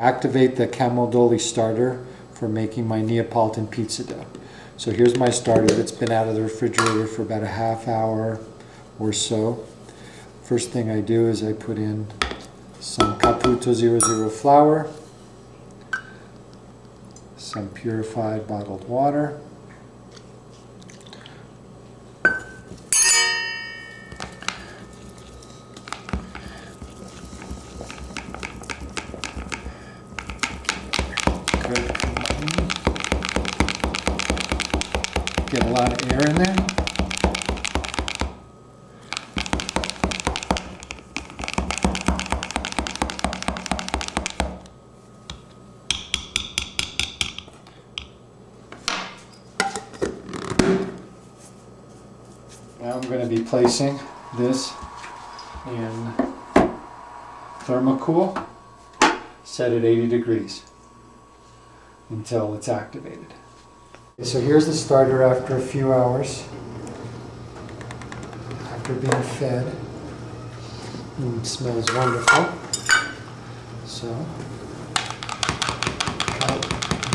Activate the Camaldoli starter for making my Neapolitan pizza dough. So here's my starter that's been out of the refrigerator for about a half hour or so. First thing I do is I put in some Caputo 00 flour, some purified bottled water, get a lot of air in there. Now I'm going to be placing this in thermocool, set at 80 degrees until it's activated. So here's the starter after a few hours, after being fed. It smells wonderful. So,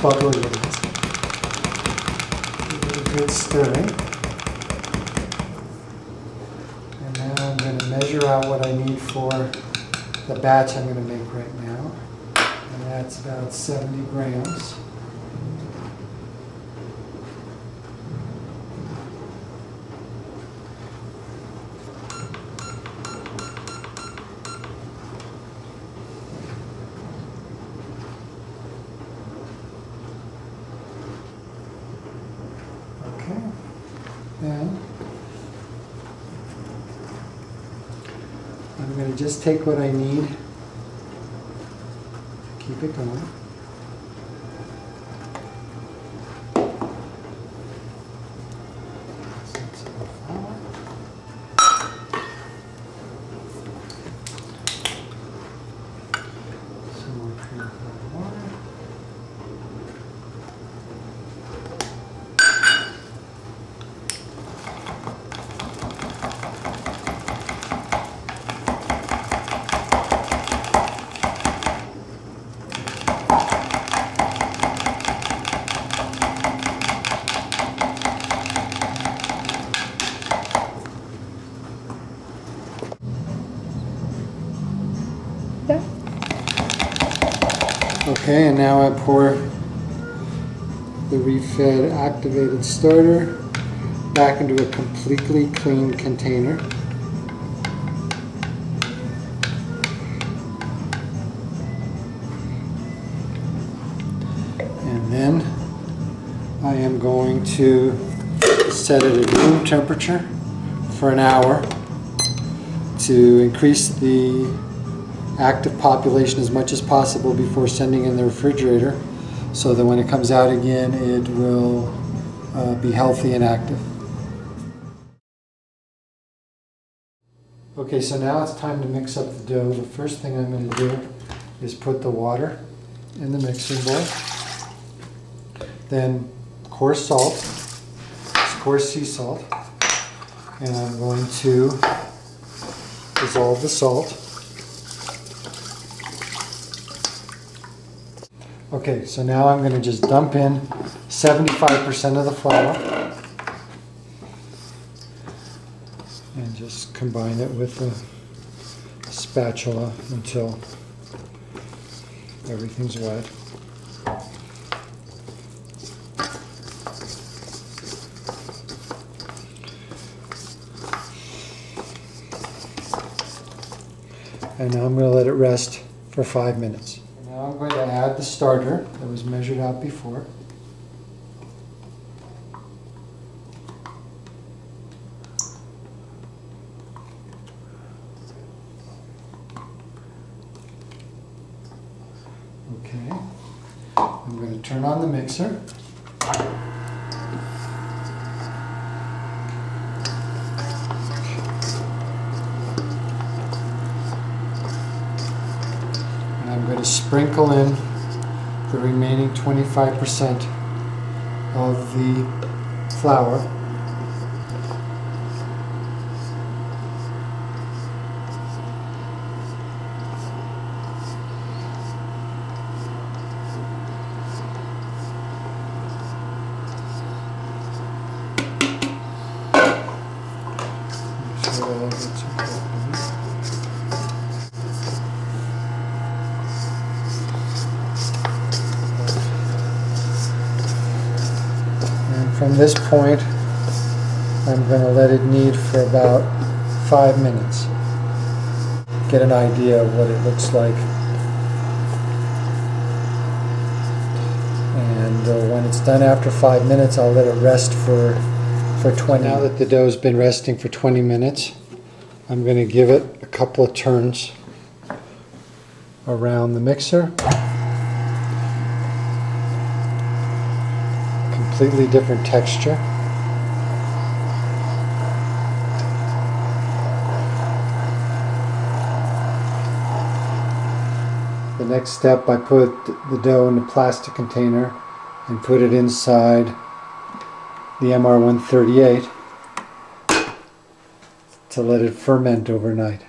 bubbly it is. Give it a good stirring. And now I'm going to measure out what I need for the batch I'm going to make right now. And that's about 70 grams. Then I'm going to just take what I need, keep it going. Some more purified water. Okay, and now I pour the refed activated starter back into a completely clean container. And then I am going to set it at room temperature for an hour to increase the active population as much as possible before sending in the refrigerator, so that when it comes out again it will be healthy and active. Okay, so now it's time to mix up the dough. The first thing I'm going to do is put the water in the mixing bowl, then coarse salt, coarse sea salt, and I'm going to dissolve the salt. Okay, so now I'm going to just dump in 75% of the flour and just combine it with the spatula until everything's wet. And now I'm going to let it rest for 5 minutes. Now I'm going to add the starter that was measured out before. Okay, I'm going to turn on the mixer. I'm going to sprinkle in the remaining 25% of the flour. And from this point, I'm going to let it knead for about 5 minutes. Get an idea of what it looks like. And when it's done after 5 minutes, I'll let it rest for 20. Now that the dough's been resting for 20 minutes, I'm going to give it a couple of turns around the mixer. Completely different texture. The next step, I put the dough in a plastic container and put it inside the MR138 to let it ferment overnight.